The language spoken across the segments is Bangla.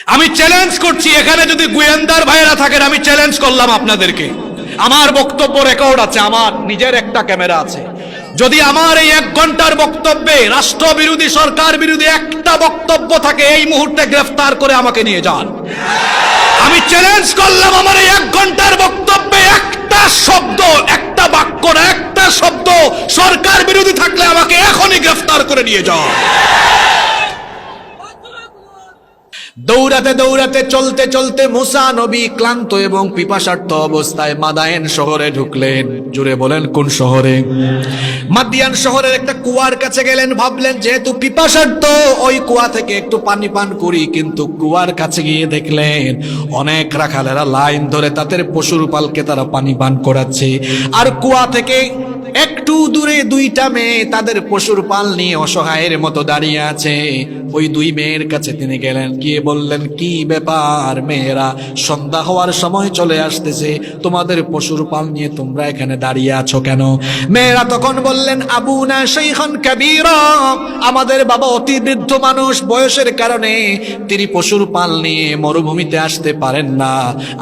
আমি চ্যালেঞ্জ করছি, এখানে যদি গোয়েন্দার ভাইয়েরা থাকেন, আমি চ্যালেঞ্জ করলাম আপনাদেরকে। আমার বক্তব্য রেকর্ড আছে, আমার নিজের একটা ক্যামেরা আছে। যদি আমার এই 1 ঘন্টার বক্তব্যে রাষ্ট্রবিরোধী, সরকার বিরোধী একটা বক্তব্য থাকে, এই মুহূর্তে গ্রেফতার করে আমাকে নিয়ে যান। আমি চ্যালেঞ্জ করলাম, আমার এই 1 ঘন্টার বক্তব্যে একটা শব্দ, একটা বাক্য না, একটা শব্দ সরকার বিরোধী থাকলে আমাকে এখনই গ্রেফতার করে নিয়ে যান। দৌড়াতে দৌড়াতে, চলতে চলতে মুসা নবী ক্লান্ত এবং পিপাসার্ত অবস্থায় মাদায়েন শহরে ঢুকলেন। জুড়ে বলেন, কোন শহরে? মাদিয়ান শহরের একটা কুয়ার কাছে গেলেন। ভাবলেন যেহেতু পিপাসার্ত, ওই কুয়া থেকে একটু পানি পান করি। কিন্তু কুয়ার কাছে গিয়ে দেখলেন অনেক রাখালেরা লাইন ধরে তাদের পশুর পালকে তারা পানি পান করাচ্ছে। আর কুয়া থেকে একটু দূরে 2টা মেয়ে তাদের পশুর পাল নিয়ে অসহায়ের মতো দাঁড়িয়ে আছে। ওই 2 মেয়ের কাছে তিনি গেলেন, গিয়ে বললেন, কি ব্যাপার মেয়েরা, সন্ধ্যা হওয়ার সময় চলে আসতেছে, তোমাদের পশুর পাল নিয়ে তোমরা এখানে দাঁড়িয়ে আছো কেন? মেয়েরা তখন বললেন, আবুনা শাইখান কাবীরা, আমাদের বাবা অতি বৃদ্ধ মানুষ, বয়সের কারণে তিনি পশুর পাল নিয়ে মরুভূমিতে আসতে পারেন না।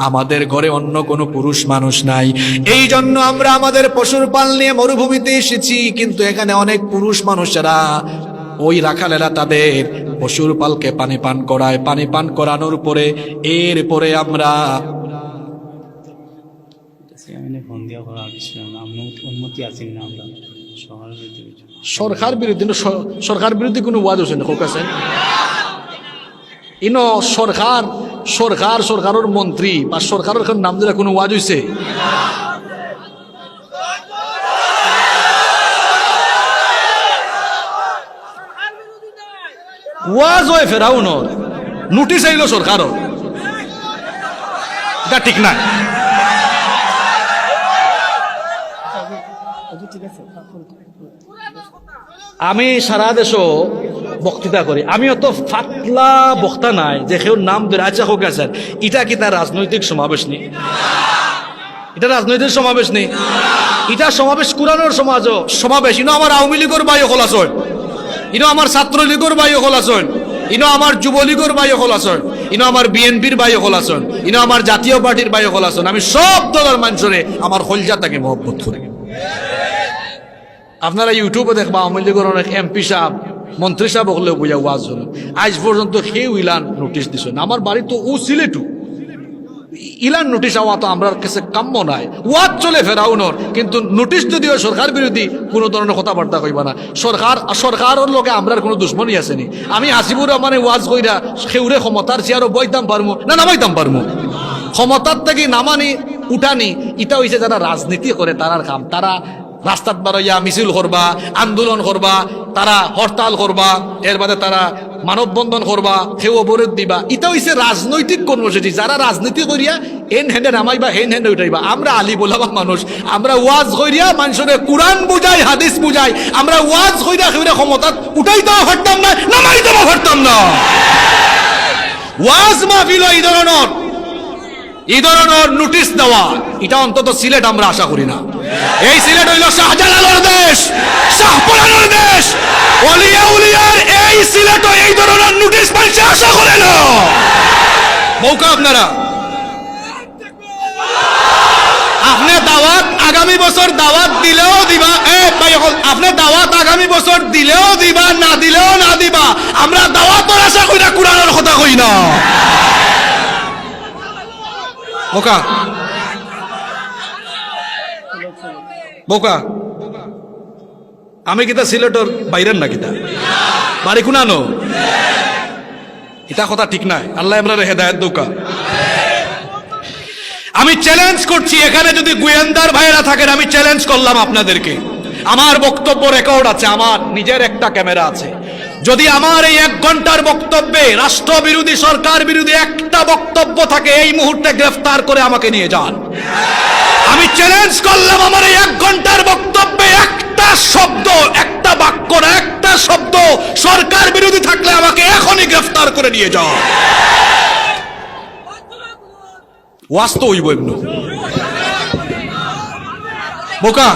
আমাদের ঘরে অন্য কোনো পুরুষ মানুষ নাই, এই জন্য আমরা আমাদের পশুর পাল নিয়ে মরুভূমিতে এসেছি। কিন্তু এখানে অনেক পুরুষ মানুষেরা, ওই রাখালেরা তাদের পশুর পালকে পানি পান করায়। পানি পান করানোর পরে এরপরে আমরা সরকার বিরোধী, সরকার বিরোধী কোনো ওয়াজ হচ্ছে না কাছে ইনো সরকারের মন্ত্রী বা সরকারের নাম দিলে কোনো ওয়াজ হয়েছে? ওয়াজ হয় ফেরাউনর, নোটিশ আইল সরকারও, এটা ঠিক না। আমি সারা দেশও বক্তৃতা করি, আমি অত ফাতলা বক্তা নাই যে কেউ নাম ধরে। আচ্ছা হোক স্যার, এটা কি তার রাজনৈতিক সমাবেশ নেই? এটা রাজনৈতিক সমাবেশ নেই, এটা সমাবেশ কোরআনের সমাবেশ। ইনো আমার আওয়ামী লীগের বাইও খোলা চল, ইনো আমার ছাত্রলীগের বাইও খোলা চল, ইনো আমার যুবলীগের বাইও খোলা চল, ইনো আমার বিএনপির বাইও খোলা চল, ইনো আমার জাতীয় পার্টির বাইও খোলা চল। আমি সব দলের মানুষরে আমার হলজা তাকে মহব্বত করি। আপনারা ইউটিউবে দেখবা আওয়ামী লীগের অনেক এমপি সাহেব, মন্ত্রী সাহেব হলেও বুঝা ওয়াজ হলো। আজ পর্যন্ত কেউ ইলান নোটিশ দিছে না। আমার বাড়ি তো ও সিলেটু, ইলান নোটিশ হওয়া তো আমরা কাছে কাম্য নাই। ওয়াজ চলে ফেরাউনর, কিন্তু নোটিশ যদিও সরকার বিরোধী কোনো ধরনের কথাবার্তা কইবা না। সরকারের লোকে আমরার কোনো দুশ্মনী আসেনি। আমি হাসিবুর রহমানে ওয়াজ কইরা সেউরে ক্ষমতার চেয়ারও বইতাম পারমু না, নামাইতাম পারমু। ক্ষমতার থেকে নামানি উঠানি এটা হইছে যারা রাজনীতি করে তারার কাম। তারা রাস্তাত বারইয়া মিছিল করবা, আন্দোলন করবা, তারা হরতাল করবা, এর বাদে তারা মানববন্ধন করবা, কেউ অবরোধ দিবা। এটা হইছে রাজনৈতিক কর্মসূচি। যারা রাজনীতি করিয়া এন হ্যান্ডে নামাইবা, হেন হ্যান্ডে উঠাইবা। আমরা আলী বলাবা মানুষ, আমরা ওয়াজ করিয়া মানুষের কোরআন বুঝাই, হাদিস বুঝাই। আমরা ওয়াজ করিয়া কেউ ক্ষমতাত উঠাইতেও পারতাম না, নামাইতেও পারতাম না। ওয়াজ মাহফিল এই ধরনের নোটিশ দেওয়া, এটা অন্তত সিলেট আমরা আশা করি না। এই সিলেট হইল শাহজালালের দেশ, শাহপরানের দেশ, ওলিয়া উলিয়ার এই সিলেট এই ধরনের নোটিশ পাইছে আশা করে না। মৌকা আপনারা, আপনি দাওয়াত আগামী বছর দাওয়াত দিলেও দিবা, আপনি দাওয়াত আগামী বছর দিলেও দিবা, না দিলেও না দিবা। আমরা দাওয়াতের আশা করি না, কোরআনের কথা কই না। বোকা বোকা, আমি কিতা সিলেটর বাইরের না কিতা বাড়ি কুনানো, এটা কথা ঠিক নাই। আল্লাহ আমরা হেদায়েত দৌকা। আমি চ্যালেঞ্জ করছি, এখানে যদি গোয়েন্দার ভাইয়েরা থাকেন, আমি চ্যালেঞ্জ করলাম আপনাদেরকে। আমার বক্তব্য রেকর্ড আছে, আমার নিজের একটা ক্যামেরা আছে। যদি আমার এই 1 ঘন্টার বক্তব্যে রাষ্ট্রবিরোধী, সরকার বিরোধী একটা বক্তব্য থাকে, এই মুহূর্তে গ্রেফতার করে আমাকে নিয়ে যান। আমি চ্যালেঞ্জ করলাম, আমার এই 1 ঘন্টার বক্তব্যে একটা শব্দ, একটা বাক্য না, একটা শব্দ সরকার বিরোধী থাকলে আমাকে এখনই গ্রেফতার করে নিয়ে যান। ওয়াজ তো হইব এমনি বোকা।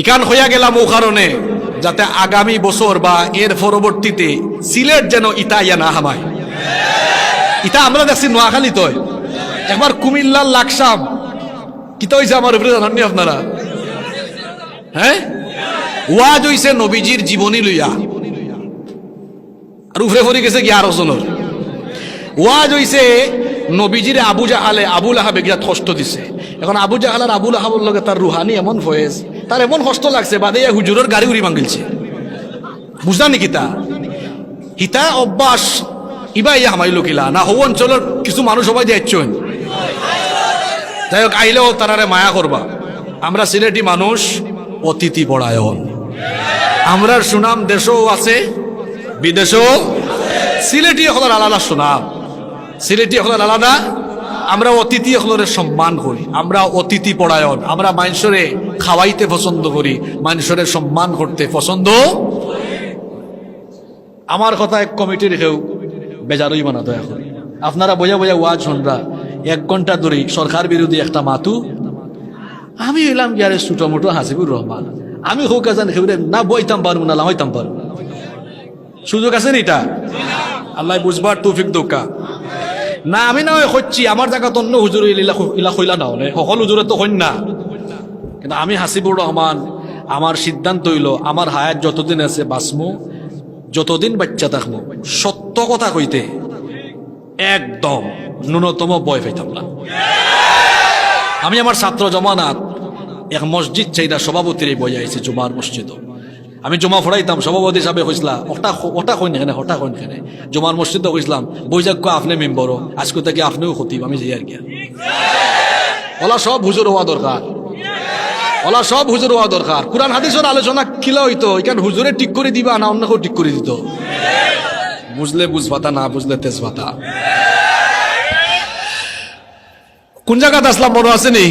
ইকান হইয়া গেলাম ও কারণে যাতে আগামী বছর বা এর পরবর্তীতে সিলেট যেন ইটা ইয়া না হামায়। ইটা আমরা দেখছি নোয়াখালী তো একবার কুমিল্লার লাকসাম কিতা হয়েছে আমার উপরে জানাননি আপনারা? হ্যাঁ, ওয়াজ হইছে নবীজির জীবনী লইয়া, আর উপরে পড়ে গেছে 11 জনের। ওয়াজ হইছে নবীজির আবু জাহালে আবুল আহাবে গিয়া কষ্ট দিছে। এখন আবু জাহাল আর আবুল আহাবর লগে তার রুহানি এমন ফয়েজ, তার এমন কষ্ট লাগছে, বাদে হুজুরের গাড়ি উড়ি ভাঙিলছে। বুঝলা নি কিতা হিতা অভ্যাস ইবা ইয়া হামাইল কিলা না? হৌ অঞ্চলের কিছু মানুষ সবাই যাচ্ছেন, যাই হোক আইলেও তারারে মায়া করবা। আমরা সিলেটি মানুষ অতিথি পরায়ণ, আমরার সুনাম দেশও আছে বিদেশও। সিলেটি হলার আলাদা সুনাম, সিলেটি হলার আলাদা। আমরা অতিথি হলরে সম্মান করি, আমরা অতিথি পরায়ণ, আমরা মানুষরে খাওয়াইতে পছন্দ করি, মানুষরে সম্মান করতে পছন্দ। আমার কথা এক কমিটির কেউ বেজারই মানাতো। এখন আপনারা বোঝা বোঝা ওয়াজ শুনরা 1 ঘন্টা ধরে সরকার বিরোধী একটা মাতু। আমি এলাম গিয়ারে ছোট মোটো হাসিবুর রহমান, আমি হোক জানি খেবরে না বইতাম পারবো না লামাইতাম পারবো। সুযোগ আছে নি এটা? আল্লাহ বুঝবার তৌফিক দোকা না। আমি না হচ্ছি আমার জায়গা তো অন্য হুজুর ইলা কইলা না হলে সকল হুজুরে তো হইন না, কিন্তু আমি হাসিবুর রহমান আমার সিদ্ধান্ত হইল আমার হায়াত যতদিন আছে বাসমু, যতদিন বাচ্চা থাকবো সত্য কথা কইতে একদম ন্যূনতম ভয় পাইতাম না। আমি আমার ছাত্র জমানাত এক মসজিদ চাইদা সভাপতির বজাইছি জুমার মসজিদ। আমি জমা ফড়াইতাম, সভাপতি সাহেব কইসলা ওটা কইন এখানে হঠাৎ কইন এখানে জমার মসজিদে কইসলাম বৈজাগ্য আপনি মেম্বর, আজকে থেকে আপনিও খতিব। আমি যাই আর কি, ওলা সব হুজুর হওয়া দরকার, ওলা সব হুজুর হওয়া দরকার। কোরআন হাদিসের আলোচনা কিলা হইতো, এখানে হুজুরে ঠিক করে দিবা না অন্য কেউ ঠিক করে দিত। বুঝলে বুঝবাতা, না বুঝলে তেজবাতা। কোন জায়গাতে আসলাম মনে আছে নি?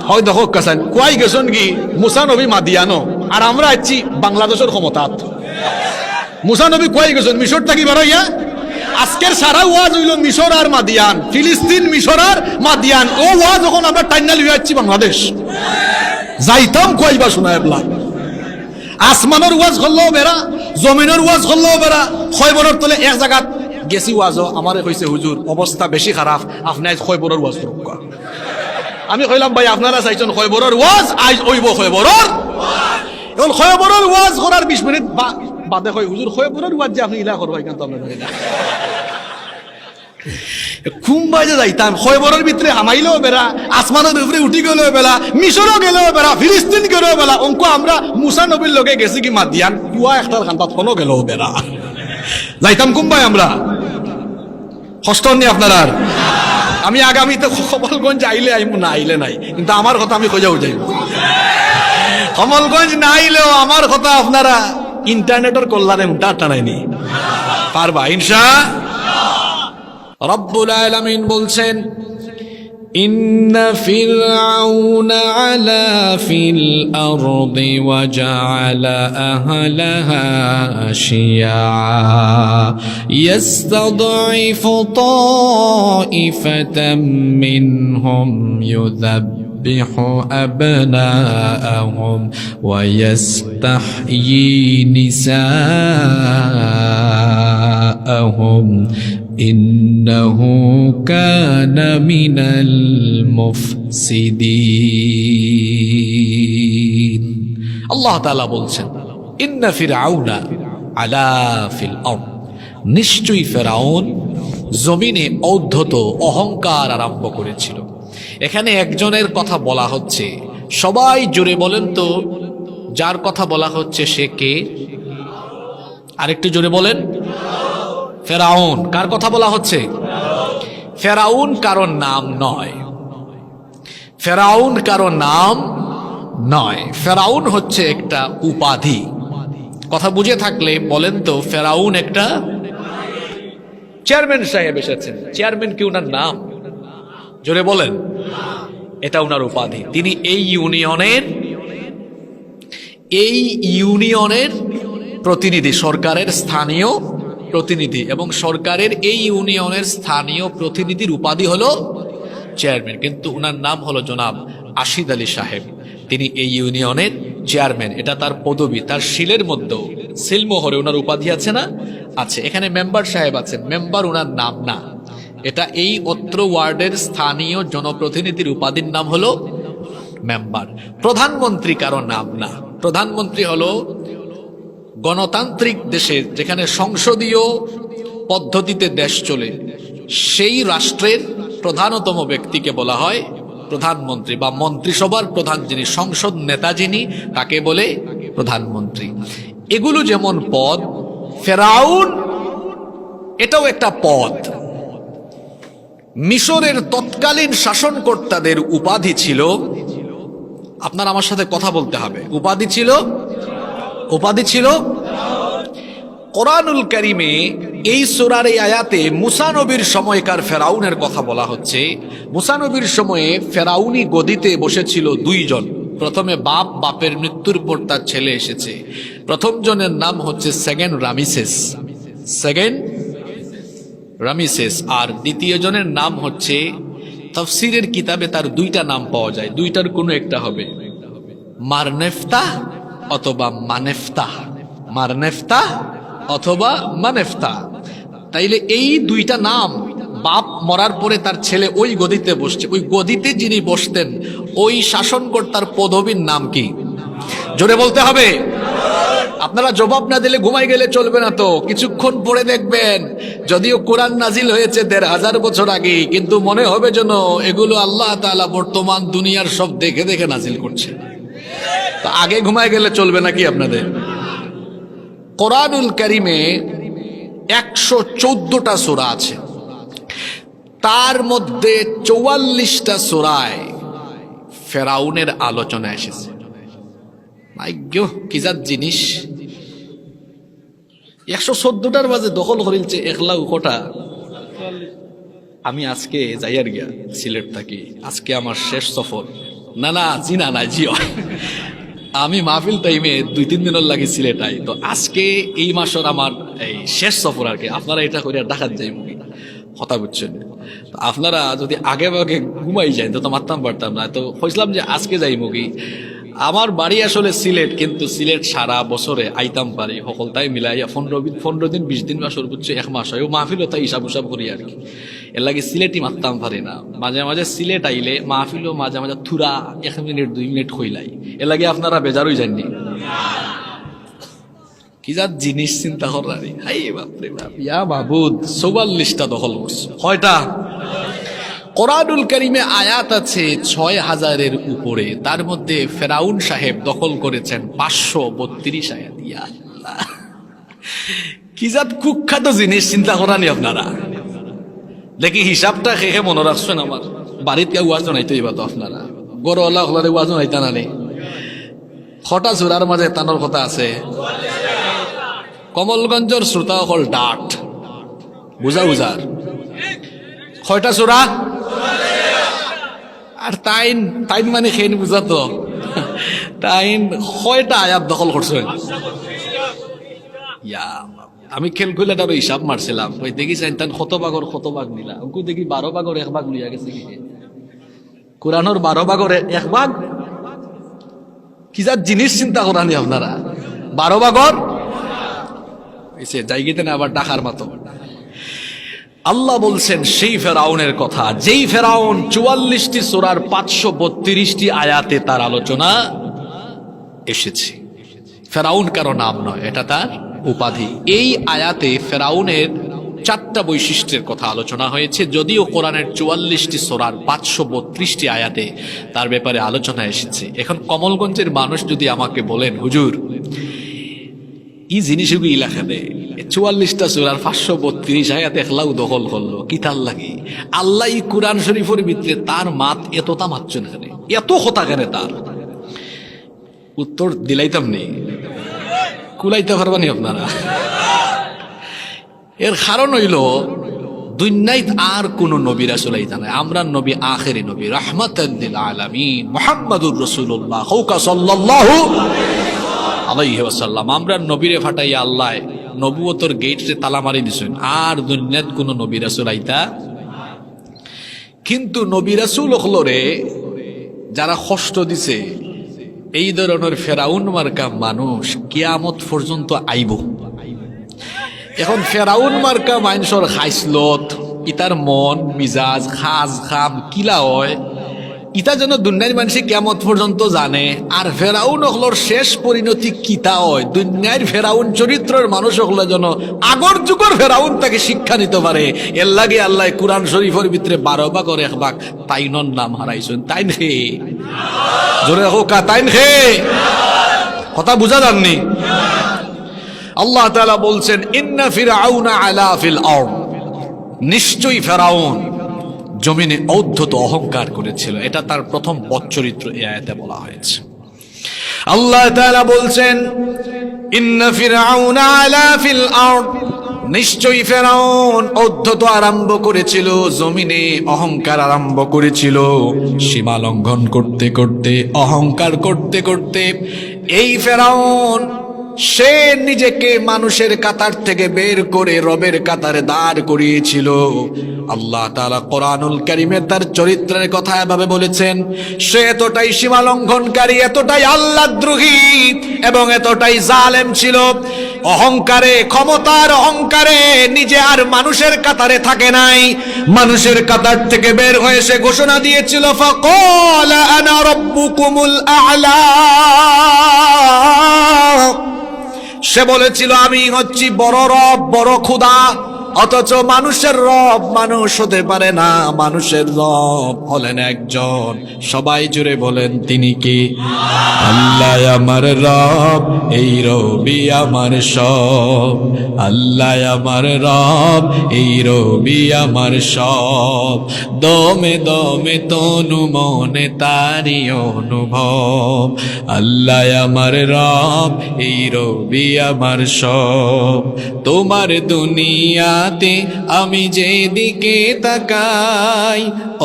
হয় দেখো কাসান কুয়াই গেছেন কি মুসা নবী মাদিয়ানো, আর আমরা আছি বাংলাদেশের ক্ষমতাত। মুসা নবী কুয়াই গেছেন মিশর থাকি বারাইয়া। আজকের সারা ওয়াজ হইল মিশর আর মাদিয়ান, ফিলিস্তিন মিশর আর মাদিয়ান। ও ওয়াজ যখন আমরা টাইনাল হয়ে যাচ্ছি বাংলাদেশ, যাইতাম কুয়াইবা শোনায় বলা। আসমানের ওয়াজ করলেও বেড়া, জমিনের ওয়াজ করলেও বেড়া। খয়বরের তলে এক জায়গাত গেছি ওয়াজও আমারে কইছে হুজুর অবস্থা বেশি খারাপ, আপনি আজ খয়বরের ওয়াজ করুক। আমি কইলাম ভাই আপনারা চাইছেন খয়বরের ওয়াজ, আজ ওইব খয়বরের। এখন খয়বরের ওয়াজ করার 20 মিনিট বাদে কই হুজুর খয়বরের ওয়াজ যে আপনি ইলা করবাই কেন? আমরা জানি না খুমবাইজে যাইতাম খয়বরের ভিতরে হামাইলেও বেড়া, আসমানের উপরে উঠি গেলেও বেলা, মিশরও গেলেও বেড়া, ফিলিস্তিন গেলেও বেলা। অঙ্ক আমরা মুসা নবীর লগে গেছি কি মাদিয়ান, কুয়া একটার খান্তাত কোনো গেলেও বেড়া যাইতাম কুম্বাই আমরা। কষ্ট নি আপনারা? আমি আগামীতে কমলগঞ্জ আইলে আইমু, না আইলে নাই, কিন্তু আমার কথা আমি খোঁজাও যাইব। কমলগঞ্জ না আইলেও আমার কথা আপনারা ইন্টারনেটের কল্যাণে টানাইনি পারবা ইনশাআল্লাহ। রব্বুল আলামিন বলছেন إن فرعون علا في الأرض وجعل أهلها شيعا يستضعف طائفة منهم يذبح أبناءهم ويستحيي نساءهم إنه كان من المفسدين আল্লাহ তাআলা বলছেন ইন্না ফিরআউনা আলা ফিল আরদ, নিশ্চয়ই ফেরাউন জমিনে ঔদ্ধত অহংকার আরম্ভ করেছিল। এখানে একজনের কথা বলা হচ্ছে, সবাই জোরে বলেন তো যার কথা বলা হচ্ছে সে কে? আরেকটু জোরে বলেন। ফেরাউন। কার কথা বলা হচ্ছে? ফেরাউন কারো নাম নয়, ফেরাউন কারো নাম নয়, ফেরাউন হচ্ছে একটা উপাধি। কথা বুঝে থাকলে বলেন তো ফেরাউন একটা চেয়ারম্যান সাহেব এসেছেন, চেয়ারম্যান কি উনার নাম? জোরে বলেন। এটা উনার উপাধি। তিনি এই ইউনিয়নের প্রতিনিধি, সরকারের স্থানীয় প্রতিনিধি, এবং সরকারের এই ইউনিয়নের স্থানীয় প্রতিনিধির উপাধি হলো চেয়ারম্যান, কিন্তু উনার নাম হলো জনাব আশিদ আলী সাহেব। তিনি এই ইউনিয়নের চেয়ারম্যান, এটা তার পদবি। তার শিলের মধ্যেও সিলমোহরে ওনার উপাধি আছে না? আছে। এখানে মেম্বার সাহেব আছেন, মেম্বার ওনার নাম না, এটা এই অত্র ওয়ার্ডের স্থানীয় জনপ্রতিনিধির উপাধির নাম হলো মেম্বার। প্রধানমন্ত্রী কারো নাম না। প্রধানমন্ত্রী হলো গণতান্ত্রিক দেশে যেখানে সংসদীয় পদ্ধতিতে দেশ চলে, সেই রাষ্ট্রের প্রধানতম ব্যক্তিকে বলা হয় প্রধানমন্ত্রী, বা মন্ত্রিসভার প্রধান যিনি, সংসদ নেতা যিনি, তাকে বলে প্রধানমন্ত্রী। এগুলো যেমন পদ, ফেরাউন এটাও একটা পদ। মিশরের তৎকালীন শাসনকর্তাদের উপাধি ছিল, আপনার আমার সাথে কথা বলতে হবে, উপাধি ছিল কোরআনুল কারীমে এই সূরার এই আয়াতে মুসা নবীর সময়কার ফেরাউনের কথা বলা হচ্ছে। মুসা নবীর সময়ে ফেরাউনি গদিতে বসেছিল দুইজন। প্রথমে বাপের মৃত্যুর পর তার ছেলে এসেছে। প্রথম জনের নাম হচ্ছে সেকেন্ড রামিসেস, আর দ্বিতীয় জনের নাম হচ্ছে, তাফসীরের কিতাবে তার দুইটা নাম পাওয়া যায়, দুইটার কোনো একটা হবে মারনেফতা অথবা মানেফতা। তাইলে এই দুইটা নাম, বাপ মরার পরে তার ছেলে ওই গদিতে বসছে, ওই গদিতে যিনি বসতেন ওই শাসনকর্তার পদবীর নাম কি? জোরে বলতে হবে। আপনারা জবাব না দিলে ঘুমাই গেলে চলবে না তো, কিছুক্ষণ পরে দেখবেন যদিও কোরআন নাজিল হয়েছে ১৫০০ বছর আগে, কিন্তু মনে হবে যেন এগুলো আল্লাহ তাআলা বর্তমান দুনিয়ার সব দেখে দেখে নাজিল করছে। তো আগে ঘুমাই গেলে চলবে নাকি আপনাদের? কোরআনুল কারীমে ১১৪টা সূরা আছে, তার মধ্যে ৪৪টা সূরায় ফেরাউনের আলোচনা এসেছে। ভাগ্য কি জাত জিনিস! ১১৪টার মাঝে দখল করিলছে ১,০০,০০০টা। আমি আজকে যাইয়ার গিয়া সিলেট থাকি, আজকে আমার শেষ সফর। না জিনা না জিও, আমি মাহফিল টাইমে ২-৩ দিনের লাগে সিলেট আই, তো আজকে এই মাসের আমার এই শেষ সফর আর কি। আপনারা এটা করে ডাকাত যাই মুখি কথা বুঝছেন। তো আপনারা যদি আগে ভাগে ঘুমাই যায় তো মারতাম পারতাম না, তো কইছিলাম যে আজকে যাই মুখি। আমার বাড়ি আসলে সিলেট, কিন্তু সিলেট সারা বছরে আইতাম পারি সকলটাই মিলাইয়া ১৫ দিন ২০ দিন বা সর্বোচ্চ ১ মাস হয়। ও মাহফিলও তাই হিসাব করি আর কি। এর লাগে সিলেটই মারতাম পারি না। মাঝে মাঝে সিলেট আইলে মাহফিলও মাঝে মাঝে থুরা ১ মিনিট ২ মিনিট হইলাই। এর লাগে আপনারা বেজারই যাননি। কি যা জিনিস চিন্তা করারি, হাই বাপরে বাপ, ইয়া মাবুদ। ৪৪টা দখল করছে। কয়টা? কোরআনুল কারীমে আয়াত আছে ৬,০০০-এর উপরে, তার মধ্যে ফেরাউন সাহেব দখল করেছেন ৫৩২ আয়াত। ইয়া আল্লাহ, কি জাত কুখ্যাত জিনিস চিন্তা করানি আপনারা। দেখি হিসাবটা খেয়ে মনে রাখছেন। আমার বাড়িতে কেউ ওয়াজ জানাইতে হইবা তো আপনারা, গরওয়ালা হলারে ওয়াজ জানাইতা না নে। ছটা সূরার মাঝে তানোর কথা আছে। কমলগঞ্জের শ্রোতা হল ডাট বুঝার কয়টা সূরা? আর তাইন মানে খেন বুঝাতো, তাইন কয়টা আয়াত দখল করছেন? আমি খেল খুলে তার হিসাব মারছিলাম, ওই দেখি চাইতান কত ভাগ নিলা, ওকে দেখি ১২ ভাগের ১ ভাগ লইয়া গেছে। কোরআনের ১২ ভাগের ১ ভাগ। কি যা জিনিস চিন্তা করানি আপনারা। ১২ ভাগের জায়গাতে না আবার ডাকার মতো। আল্লাহ বলছেন সেই ফেরাউনের কথা, যেই ফেরাউন ৪৪টি সূরার ৫৩২টি আয়াতে তার আলোচনা এসেছে। ফেরাউন কারো নাম নয়, এটা তার উপাধি। এই আয়াতে ফেরাউনের ৪টা বৈশিষ্ট্যের কথা আলোচনা হয়েছে, যদিও কোরআনের ৪৪টি সূরার ৫৩২টি আয়াতে তার ব্যাপারে আলোচনা এসেছে। এখন কমলগঞ্জের মানুষ যদি আমাকে বলেন, হুজুর এই জিনিসগুলো ইলাকা দেয় ৪৪টা সূরার ৫৩২ আয়াত একলাও দখল করলো, কি তার লাগে? আল্লাহ এই কুরআন শরীফের ভিতরে তার মাত এতটা মাতছে না, এত কথা কেন তার? উত্তর দিলাইতাম নেই, কুলাইতে পারবানি আপনারা। এর কারণ হইল দুনিয়ায় আর কোন নবী রাসূল আইতা নাই। আমরা নবী আখেরি নবী, রাহমাতাল লিল আলামিন মুহাম্মাদুর রাসূলুল্লাহ সাল্লাল্লাহু আলাইহি ওয়াসাল্লাম। আমরা নবীরে ফাটাইয়া আল্লাহ নবুয়তর গেটে তালা মারি দিছেন, আর দুনিয়াত কোন নবী রাসূল আইতা। কিন্তু নবী রাসূল হলরে যারা কষ্ট দিছে, এই ধরনের ফেরাউন মার্কা মানুষ কিয়ামত পর্যন্ত আইব। এখন ফেরাউন মার্কা মানুষের খাইসলত ইতার মন মিজাজ খাজ খাম কিলা হয় ইতা যেন দুনিয়ার মানুষ কিয়ামত পর্যন্ত জানে। আর ফেরাউন হলোর শেষ পরিণতি কিতা হয় দুনিয়ার ফেরাউন চরিত্রের মানুষ হলো যেন আগর যুগের ফেরাউন তাকে শিক্ষা নিতে পারে। এর লাগে আল্লাহ কুরআন শরীফের ভিতরে 12 ভাগের 1 ভাগ তাইনর নাম হারাইছেন। তাইন হে জোরে হোক তাইন হে, কথা বুঝা যাননি? আল্লাহ তাআলা বলছেন ইন্না ফিরআউনা আলা ফিল আরদ, নিশ্চয়ই ফেরাউন জমিনে অদ্ভুত অহংকার করেছিল। এটা তার প্রথম বদচরিত্র এই আয়াতে বলা হয়েছে। আল্লাহ তাআলা বলছেন ইন্না ফিরআউনা আলা ফিল আরদ, নিশ্চয়ই ফেরাউন অদ্ভুত আরম্ভ করেছিল, জমিনে অহংকার আরম্ভ করেছিল। সীমা লঙ্ঘন করতে করতে অহংকার করতে করতে এই ফেরাউন সে নিজেকে মানুষের কাতার থেকে বের করে রবের কাতারে দাঁড় করিয়েছিল। আল্লাহ তাআলা কোরআনুল কারীমে তার চরিত্রের কথা এভাবে বলেছেন, সে এতটাই সীমা লঙ্ঘনকারী, এতটাই আল্লাহদ্রোহী এবং এতটাই জালেম ছিল। অহংকারে, ক্ষমতার অহংকারে নিজে আর মানুষের কাতারে থাকে নাই, মানুষের কাতার থেকে বের হয়ে সে ঘোষণা দিয়েছিল ফাকালা আনা রাব্বুকুমুল আ'লা, সে বলেছিল আমি হচ্ছি বড় রব, বড় খোদা। অথচ মানুষের রব মানুষ হতে পারে না, মানুষের রব হলেন একজন। সবাই জুড়ে বলেন তিনি কি? আল্লাহ আমার রব, এই রবি আমার সব। আল্লাহ আমার রব, এই রবি আমার সব। দমে দমে তনু মনে তারি অনুভব। আল্লাহ আমার রব, এই রবি আমার সব। তোমার দুনিয়াতে আমি যেদিকে তাকাই,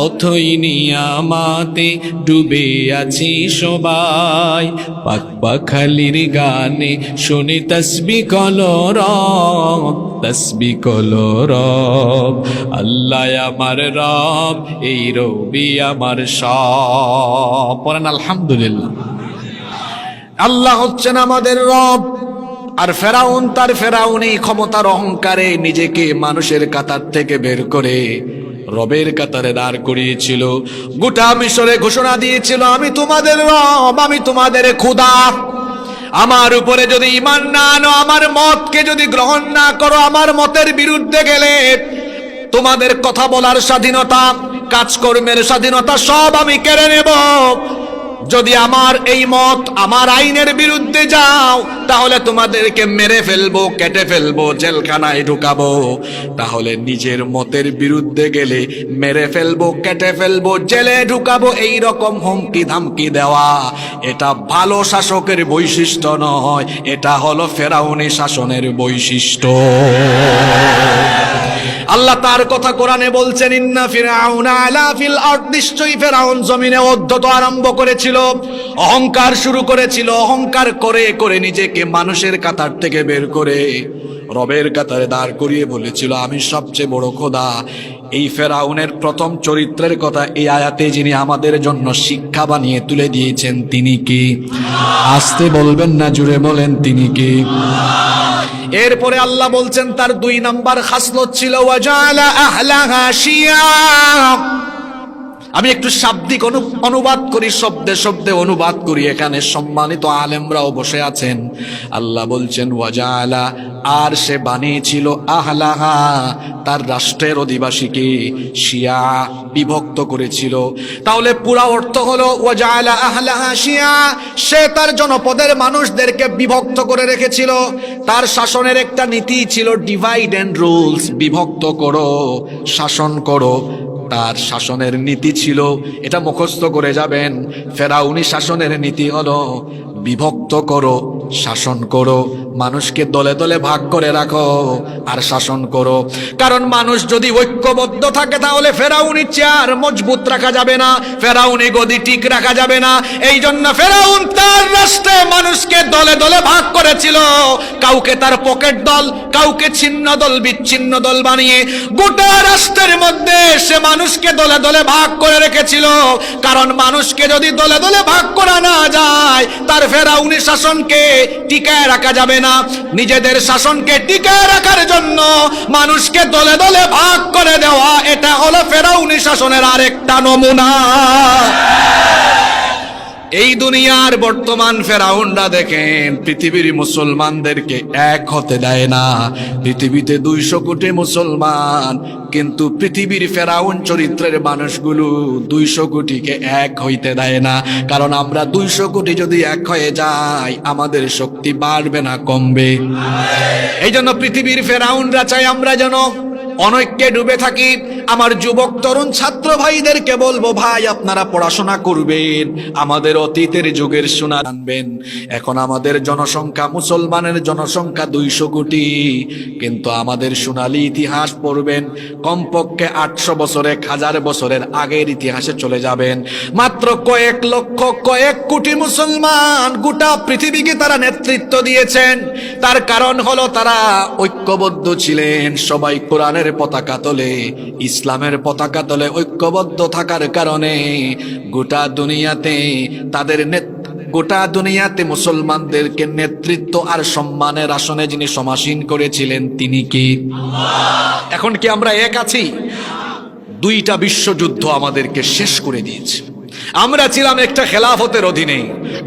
অথই নিয়ামাতে ডুবে আছি সবাই। পাক পাখালির গানে শুনি তাসবিহ কলরব, তাসবিহ কলরব। আল্লাহ আমার রব, এই রবি আমার সব। পড়েন আলহামদুলিল্লাহ। আল্লাহ হচ্ছেন আমাদের রব। আর ফেরাউন তার ফেরাউনি ক্ষমতার অহংকারে নিজেকে মানুষের কাতার থেকে বের করে রবের কাতারে দাঁড় করিয়েছিল। গোটা মিশরে ঘোষণা দিয়েছিল আমি তোমাদের রব, আমি তোমাদের খোদা। আমার উপরে যদি ঈমান না আনো, আমার মতকে যদি গ্রহণ না করো, আমার মতের বিরুদ্ধে গেলে তোমাদের কথা বলার স্বাধীনতা, কাজকর্মের স্বাধীনতা সব আমি কেড়ে নেব। যদি আমার এই মত, আমার আইনের বিরুদ্ধে যাও, তাহলে তোমাদেরকে মেরে ফেলবো, কেটে ফেলবো, জেলখানায় ঢুকাবো। তাহলে নিজের মতের বিরুদ্ধে গেলে মেরে ফেলবো, কেটে ফেলবো, জেলে ঢুকাবো, এই রকম হুমকি ধামকি দেওয়া এটা ভালো শাসকের বৈশিষ্ট্য নয়, এটা হলো ফেরাউনি শাসনের বৈশিষ্ট্য। আল্লাহ তার কথা কোরআনে বলছেন ইন্না ফিরআউনা আলা ফিল আরদ, নিশ্চয়ই ফেরাউন জমিনে অধ্যত আরম্ভ করেছিল, অহংকার শুরু করেছিল। অহংকার করে করে নিজেকে মানুষের কাতার থেকে বের করে রবের কাতারে দাঁড় করিয়ে বলেছিল আমি সবচেয়ে বড় খোদা। এই ফেরাউনের প্রথম চরিত্রের কথা এই আয়াতে যিনি আমাদের জন্য শিক্ষা বানিয়ে তুলে দিয়েছেন তিনি কি? আস্তে বলবেন না, জুড়ে বলেন তিনি কি? এরপরে আল্লাহ বলছেন তার 2 নাম্বার খাসলত ছিল ওয়াজালা আহলাহা শিয়া। আমি একটু শাব্দিক অনুবাদ করি, শব্দে শব্দে অনুবাদ করি, এখানে সম্মানিত আলেমরাও বসে আছেন। আল্লাহ বলছেন ওয়াজালা, আর সে বানিয়েছিল আহলাহা, তার রাষ্ট্রের অধিবাসীকে শিয়া, বিভক্ত করেছিল। তাহলে পুরা অর্থ হলো ওয়াজালা আহলাহা শিয়া, সে তার জনপদের মানুষদেরকে বিভক্ত করে রেখেছিল। তার শাসনের একটা নীতি ছিল ডিভাইড এন্ড রুলস, বিভক্ত করো, শাসন করো। তার শাসনের নীতি ছিল, এটা মুখস্থ করে যাবেন, ফেরাউনি শাসনের নীতি হলো বিভক্ত করো, শাসন করো, মানুষকে দলে দলে ভাগ করে রাখো আর শাসন করো। কারণ মানুষ যদি ঐক্যবদ্ধ থাকে তাহলে ফেরাউনি চেয়ার মজবুত রাখা যাবে না, ফেরাউনি গদি ঠিক রাখা যাবে না। এই জন্য ফেরাউন তার রাষ্ট্রে মানুষকে দলে দলে ভাগ করেছিল, কাউকে তার পকেট দল, কাউকে ছিন্ন দল বিচ্ছিন্ন দল বানিয়ে গোটা রাষ্ট্রের মধ্যে সে মানুষকে দলে দলে ভাগ করে রেখেছিল। কারণ মানুষকে যদি দলে দলে ভাগ করা না যায়, তার ফেরাউনি শাসনকে টিকায় রাখা যাবে না। নিজেদের শাসনকে টিকায় রাখার জন্য মানুষকে দলে দলে ভাগ করে দেওয়া, এটা হলো ফেরাউনি শাসনের আরেকটা নমুনা। এই দুনিয়ার বর্তমান ফেরাউনরা দেখেন পৃথিবীর মুসলমানদেরকে এক হতে দেয় না। পৃথিবীতে 200 কোটি মুসলমান, কিন্তু পৃথিবীর ফেরাউন চরিত্রের মানুষগুলো 200 কোটিকে এক হইতে দেয় না। কারণ আমরা 200 কোটি যদি এক হয়ে যাই, আমাদের শক্তি বাড়বে না কমবে। এই জন্য পৃথিবীর ফেরাউনরা চাই আমরা যেন অনৈক্যে ডুবে থাকি। আমার যুবক তরুণ ছাত্র ভাইদেরকে বলবো, ভাই আপনারা পড়াশোনা করবেন, আমাদের অতীতের যুগের সোনা আনবেন। এখন আমাদের জনসংখ্যা, মুসলমানের জনসংখ্যা 200 কোটি, কিন্তু আমাদের সোনালী ইতিহাস পড়বেন, কমপক্ষে 800 বছর 1000 বছরের আগের ইতিহাসে চলে যাবেন। মাত্র কয়েক লক্ষ কয়েক কোটি মুসলমান গোটা পৃথিবীকে তারা নেতৃত্ব দিয়েছেন। তার কারণ হলো তারা ঐক্যবদ্ধ ছিলেন, সবাই কোরআনের পতাকা তলে, ইসলামের পতাকা তলে ঐক্যবদ্ধ থাকার কারণে গোটা দুনিয়াতে তাদের গোটা দুনিয়াতে মুসলমানদেরকে নেতৃত্ব আর সম্মানের আসনে যিনি সমাসীন করেছিলেন তিনি কি? এখন কি আমরা এক আছি? 2টা বিশ্বযুদ্ধ আমাদেরকে শেষ করে দিয়েছে। আমরা ছিলাম একটা খেলাফতের অধীনে,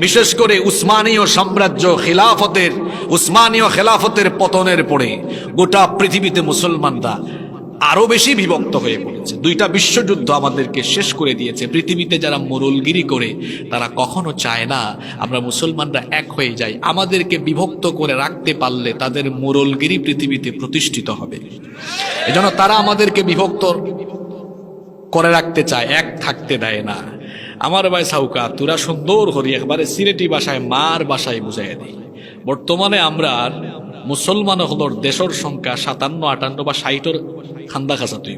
বিশেষ করে উসমানীয় সাম্রাজ্য উসমানীয় খেলাফতের পতনের পরে গোটা পৃথিবীতে মুসলমানরা আরো বেশি বিভক্ত হয়ে পড়েছে। 2টা বিশ্বযুদ্ধ আমাদেরকে শেষ করে দিয়েছে। পৃথিবীতে যারা মোরলগিরি করে তারা কখনো চায় না আমরা মুসলমানরা এক হয়ে যাই। আমাদেরকে বিভক্ত করে রাখতে পারলে তাদের মোরলগিরি পৃথিবীতে প্রতিষ্ঠিত হবে। এজন্য তারা আমাদেরকে বিভক্ত করে রাখতে চায়, এক থাকতে দেয় না। আমার ভাই সাউকা তোরা সুন্দর করি একবারে সিলেটি ভাষায় মার ভাষায় বুঝাই দেয়। বর্তমানে আমরা মুসলমান হলোর দেশের সংখ্যা 57, 58 বা 60 খান্দা খাসা তুই।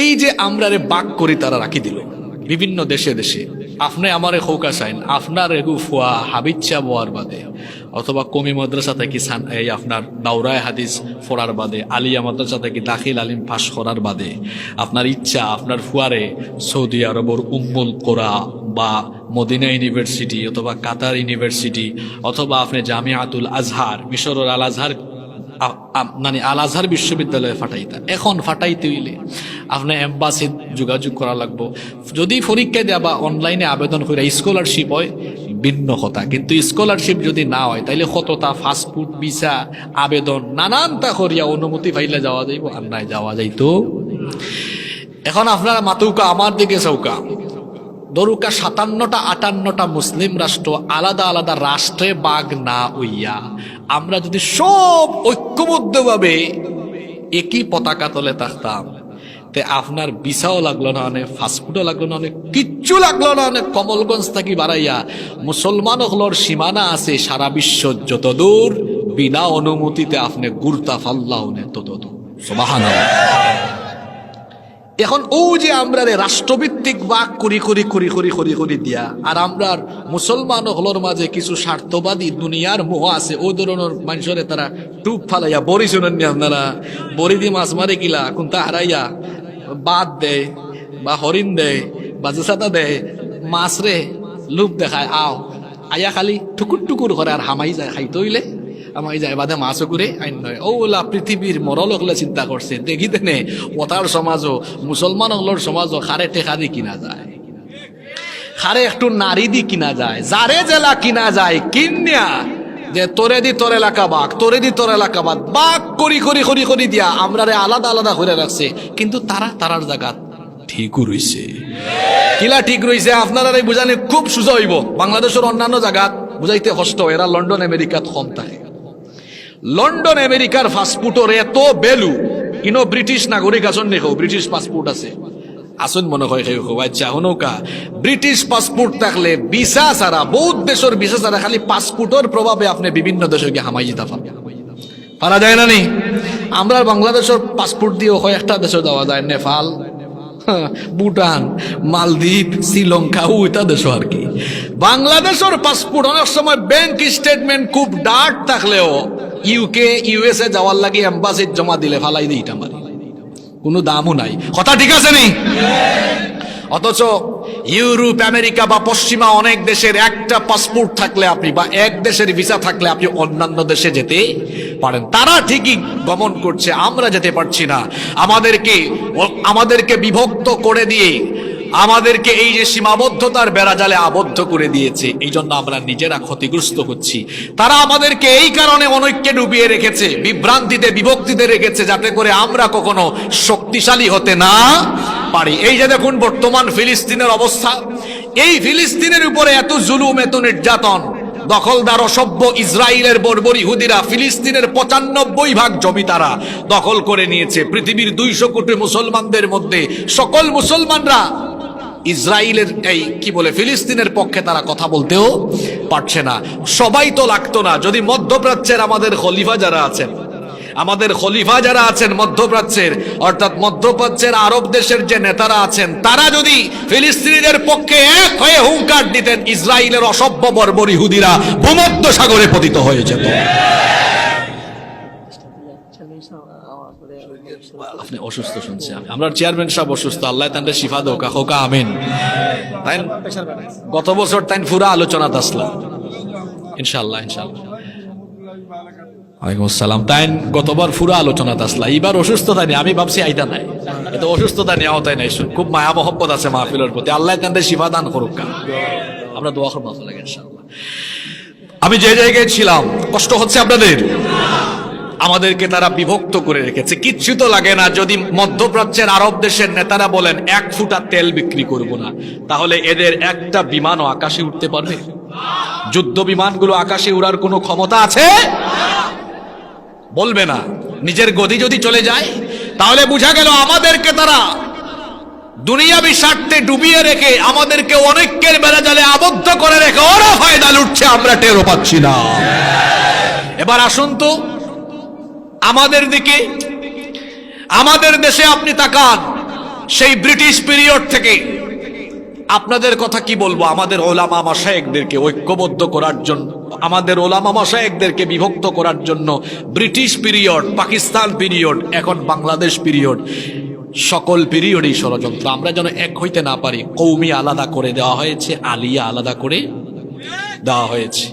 এই যে আমরা বাক করি তারা রাখি দিল বিভিন্ন দেশে দেশে। আপনি আমারে খৌকা চাইন, আপনার এগু ফুয়া হাবিচ্ছা বোয়ার বাদে, অথবা কমি মাদ্রাসা থেকে এই আপনার দাওরায় হাদিস ফোরার বাদে, আলিয়া মাদ্রাসা থেকে দাখিল আলিম পাশ করার বাদে আপনার ইচ্ছা আপনার ফুয়ারে সৌদি আরবর উম্মুল কোরা বা মদিনা ইউনিভার্সিটি অথবা কাতার ইউনিভার্সিটি অথবা আপনি জামিয়াতুল আজহার, মিশরের আল আজহার মানে আল আজহার বিশ্ববিদ্যালয়ে ফাটাইতা। এখন ফাটাইতে হইলে আপনি এম্বাসি যোগাযোগ করা লাগবো। যদি পরীক্ষা দেওয়া বা অনলাইনে আবেদন করে স্কলারশিপ হয় ভিন্ন কথা, কিন্তু স্কলারশিপ যদি না হয় তাইলে কতটা ফাস্টফুড ভিসা আবেদন নানানটা করিয়া অনুমতি পাইলে যাওয়া যাইব, আর নাই যাওয়া যাইতো। এখন আপনারা মাতুকা আমার দিকে চৌকা দরুকা 57টা 58টা মুসলিম রাষ্ট্র আলাদা আলাদা রাষ্ট্রে বাগ না হইয়া আমরা যদি সব ঐক্যবদ্ধভাবে একই পতাকা তলে থাকতাম, তে আপনার ভিসাও লাগলো না, অনেক ফাস্টফুডও লাগলো না, অনেক কিচ্ছু লাগলো না। অনেক কমলগঞ্জ থেকে বাড়াইয়া মুসলমান হলোর সীমানা আছে সারা বিশ্ব, যতদূর বিনা অনুমতিতে আপনি গুরতা ফাল্লাও নে ততদূর। সুবহানাল্লাহ। এখন ও যে আমরা রাষ্ট্রভিত্তিক বাক করি করি করি করি করি করি দিয়া, আর আমরা মুসলমান হলোর মাঝে কিছু স্বার্থবাদী দুনিয়ার মোহ আছে, ও ধরনের মানুষরে তারা টুপ ফালাইয়া বড়ি শুনেন আপনারা, বড়ি দিয়ে মাছ মারে কিলা কোনটা হারাইয়া বাদ দেয় বা হরিণ দেয় বা জেসাতা দেয়, মাছ রে লুপ দেখায় আও আয়া খালি টুকুর টুকুর করে আর হামাই যায় খাইতে হইলে আমায় যায় বাদে মাছও করে আইন নয়। ওলা পৃথিবীর মরল হলে চিন্তা করছে দেখিতে নে ওতার সমাজও মুসলমান হলোর সমাজও খারে টেকা দি কিনা যায়, খারে একটু নারী দি কিনা যায়, যারে জেলা কিনা যায় কিনিয়া যে তোরে দি তোর এলাকা বাঘ, তোরে দি তোর এলাকা বাঘ বাঘ করি করি করি করি দিয়া আমরা আলাদা আলাদা করে রাখছে। কিন্তু তারা তারার জায়গা ঠিকও রইছে। কিলা ঠিক রইছে আপনারা বুঝানি খুব সোজা হইব। বাংলাদেশের অন্যান্য জায়গা বুঝাইতে কষ্ট, এরা লন্ডন আমেরিকাত কম থাকে। লন্ডন আমেরিকার পাসপোর্টের এত ভ্যালু, ইনো ব্রিটিশ নাগরিক আছেন দেখো, ব্রিটিশ পাসপোর্ট আছে, আসুন মনে হয় আচ্ছা হনৌকা ব্রিটিশ পাসপোর্ট থাকলে ভিসা ছাড়া বহুত দেশের ভিসা ছাড়া খালি পাসপোর্টের প্রভাবে আপনি বিভিন্ন দেশে গিয়ে হামাই যেতে পারা যায় না নি। আমরা বাংলাদেশের পাসপোর্ট দিয়ে কয়েকটা দেশে যাওয়া যায়, নেপাল, ভুটান, মালদ্বীপ, শ্রীলঙ্কা, ওইটা দেশ আর কি। বাংলাদেশের পাসপোর্ট অনেক সময় ব্যাংক স্টেটমেন্ট খুব ডার্ট থাকলেও ইউকে ইউএসএ যাওয়ার লাগে এম্বাসির জমা দিলে ফালাই দিই মারি, কোনো দামও নাই। কথা ঠিক আছে নি? অথচ ইউরোপ, আমেরিকা বা পশ্চিমা অনেক দেশের একটা পাসপোর্ট থাকলে আপনি বা এক দেশের ভিসা থাকলে আপনি অন্যান্য দেশে যেতে পারেন। তারা ঠিকই গমন করছে, আমরা যেতে পারছি না। আমাদেরকে বিভক্ত করে দিয়ে আমাদেরকে এই যে সীমাবদ্ধতার বেড়াজালে আবদ্ধ করে দিয়েছে, এই জন্য আমরা নিজেরা ক্ষতিগ্রস্ত হচ্ছি। তারা আমাদেরকে এই কারণে অনৈক্যে ডুবিয়ে রেখেছে, বিভ্রান্তিতে বিভক্তিতে রেখেছে, যাতে করে আমরা কখনো শক্তিশালী হতে না পারি। এই যে দেখুন বর্তমান ফিলিস্তিনের অবস্থা, এই ফিলিস্তিনের উপরে এত জুলুম, এত নির্যাতন, দখলদার অসভ্য ইসরায়েলের বর্বর ইহুদিরা ফিলিস্তিনের 95% জমি তারা দখল করে নিয়েছে। পৃথিবীর 200 কোটি মুসলমানদের মধ্যে সকল মুসলমানরা ইসরায়েলের এই কি বলে ফিলিস্তিনের পক্ষে তারা কথা বলতেও পারছে না। সবাই তো লাগতো না যদি মধ্যপ্রাচ্যের আমাদের খলিফা যারা আছেন মধ্যপ্রাচ্যের, অর্থাৎ মধ্যপ্রাচ্যের আরব দেশের যে নেতারা আছেন, তারা যদি ফিলিস্তিনিদের পক্ষে এক হয়ে হুঙ্কার দিতেন, ইসরায়েলের অসভ্য বর্বর ইহুদিরা ভূমধ্য সাগরে পতিত হয়ে যেত। আপনি অসুস্থ শুনছি আমি, আমরা চেয়ারম্যান সাহেব অসুস্থ, আল্লাহ তান্ডে শিফা দো কাকা আমিন। তাই গত বছর তাই পুরা আলোচনা আসলাম ইনশাআল্লাহ ওয়ালাইকুম আসসালাম। তাই গতবার পুরো আলোচনা আসলা, এইবার অসুস্থতা নেই, আমি ভাবছি আইতা নাই, এত অসুস্থতা নেওয়া তাই নাই। খুব মায়া মহব্বত আছে মাহফিলের প্রতি, আল্লাহ তান্ডে শিফা দান করুক। আমরা দোয়া করব ইনশাআল্লাহ। আমি যে জায়গায় ছিলাম, কষ্ট হচ্ছে আপনাদের? আমাদেরকে তারা বিভক্ত করে রেখেছে। কিচ্ছু তো লাগে না যদি মধ্যপ্রাচ্যের আরব দেশের নেতারা বলেন 1 ফুটা তেল বিক্রি করব না, তাহলে এদের একটা বিমানও আকাশে উঠতে পারবে? যুদ্ধ বিমানগুলো আকাশে উড়ার কোনো ক্ষমতা আছে? বলবে না। নিজের গদি যদি চলে যায়, তাহলে বোঝা গেল আমাদেরকে তারা দুনিয়াবি স্বার্থে ডুবিয়ে রেখে আমাদেরকে অনেকের বেড়াজালে আবদ্ধ করে রেখে ওরা ফায়দা লুটছে, আমরা টেরও পাচ্ছি না। এবার আসুন তো আমাদের দিকে, আমাদের দেশে আপনি তাকান, সেই ব্রিটিশ পিরিয়ড থেকে আপনাদের কথা কি বলবো, আমাদের ওলামা মাশায়েখদেরকে ঐক্যবদ্ধ করার জন্য, আমাদের ওলামা মাশায়েখদেরকে বিভক্ত করার জন্য ব্রিটিশ পিরিয়ড, পাকিস্তান পিরিয়ড, এখন বাংলাদেশ পিরিয়ড, সকল পিরিয়ডই ষড়যন্ত্র। আমরা যেন এক হইতে না পারি, কৌমি আলাদা করে দেওয়া হয়েছে, আলিয়া আলাদা করে দেওয়া হয়েছে।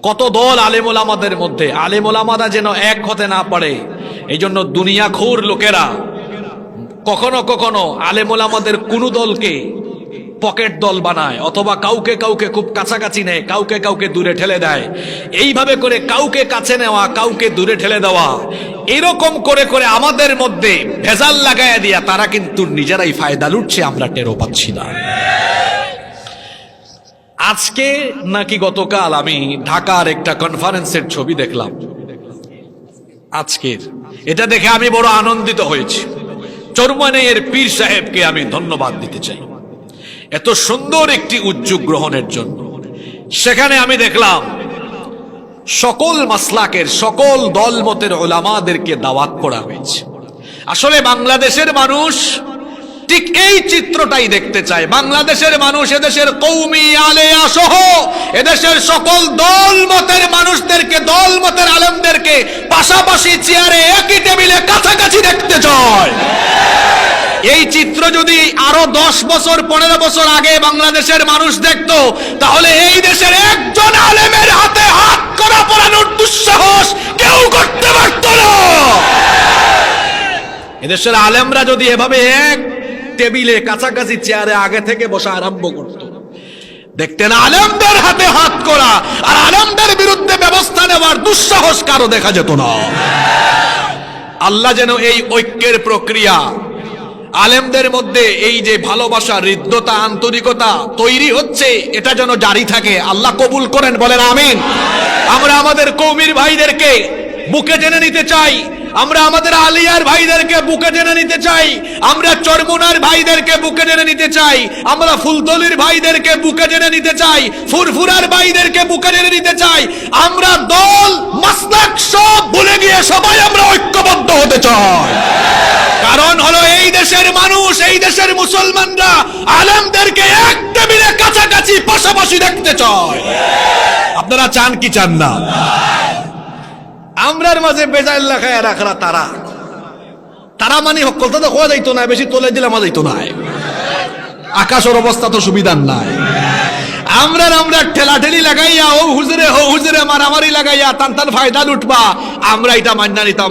কত দল আলেম ওলামাদের মধ্যে, আলেম ওলামারা যেন এক হতে না পারে, এই জন্য দুনিয়াখোর লোকেরা কখনো কখনো আলেম ওলামাদের কোন দলকে পকেট দল বানায়, অথবা কাউকে কাউকে খুব কাছাকাছি নেয়, কাউকে কাউকে দূরে ঠেলে দেয়। এইভাবে করে কাউকে কাছে নেওয়া, কাউকে দূরে ঠেলে দেওয়া, এরকম করে করে আমাদের মধ্যে ভেজাল লাগাইয়া দিয়া তারা কিন্তু নিজেরাই ফায়দা লুটছে, আমরা টেরও পাচ্ছি না। আজকে নাকি গতকাল আমি ঢাকার একটা কনফারেন্সের ছবি দেখলাম, আজকের, এটা দেখে আমি বড় আনন্দিত হয়েছি। চরমনাইয়ের পীর সাহেবকে আমি ধন্যবাদ দিতে চাই এত সুন্দর একটি উদ্যোগ গ্রহণের জন্য। সেখানে আমি দেখলাম সকল মাসলাকের, সকল দলমতের উলামাদেরকে দাওয়াত করা হয়েছে। আসলে বাংলাদেশের মানুষ ঠিক এই চিত্রটাই দেখতে চায়। বাংলাদেশের মানুষ এদেশের কওমি আলেয়া সহ এদেশের সকল দলমতের মানুষদেরকে, দলমতের আলেমদেরকে পাশাপাশি চেয়ারে একই টেবিলে কাছাকাছি দেখতে চায়। এই চিত্র যদি আরো 10 বছর 15 বছর আগে বাংলাদেশের মানুষ দেখতো, তাহলে এই দেশের একজন আলেমের হাতে হাত করা পরানোর দুঃসাহস কেউ করতে পারত না। এদেশের আলেমরা যদি এভাবে এক টেবিলে কাছাকাছি চেয়ারে আগে থেকে বসা আরম্ভ করত, দেখতেন আলেমদের হাতে হাত করা আর আলেমদের বিরুদ্ধে ব্যবস্থা নেওয়ার দুঃসাহস কারো দেখা যেত না। আল্লাহ যেন এই ঐক্যের প্রক্রিয়া, আলেমদের মধ্যে এই যে ভালোবাসা, হৃদ্যতা, আন্তরিকতা তৈরি হচ্ছে, এটা যেন জারি থাকে। আল্লাহ কবুল করেন, বলেন আমিন। আমরা আমাদের কওমির ভাইদেরকে বুকে টেনে নিতে চাই, আমরা আমাদের আলিয়ার ভাইদেরকে বুকে টেনে নিতে চাই, আমরা চরমুনার ভাইদেরকে বুকে টেনে নিতে চাই, আমরা ফুলতলির ভাইদেরকে বুকে টেনে নিতে চাই, ফুরফুরার ভাইদেরকে বুকে টেনে নিতে চাই। আমরা দল মাসলাক সব ভুলে গিয়ে সবাই আমরা ঐক্যবদ্ধ হতে চাই। কারণ হলো এই দেশের মানুষ, এই দেশের মুসলমানরা আলেমদেরকে এক টেবিলে কাছাকাছি পাশাপাশি দেখতে চায়। আপনারা চান কি চান না? আমরার মাঝে বেজাইল লাগায় রাখরা তারা তারা মানে হকলতা তো হওয়া যাইতো না, বেশি তোলে দিলে মা যাইতো না। আকাশের অবস্থা তো সুবিধার নাই। আমরা ঠেলাঠেলি লাগাইয়া ও হুজুরে মারামারি লাগাইয়া তান ফায়দা লুটবা, আমরা এটা মান্না নিতাম।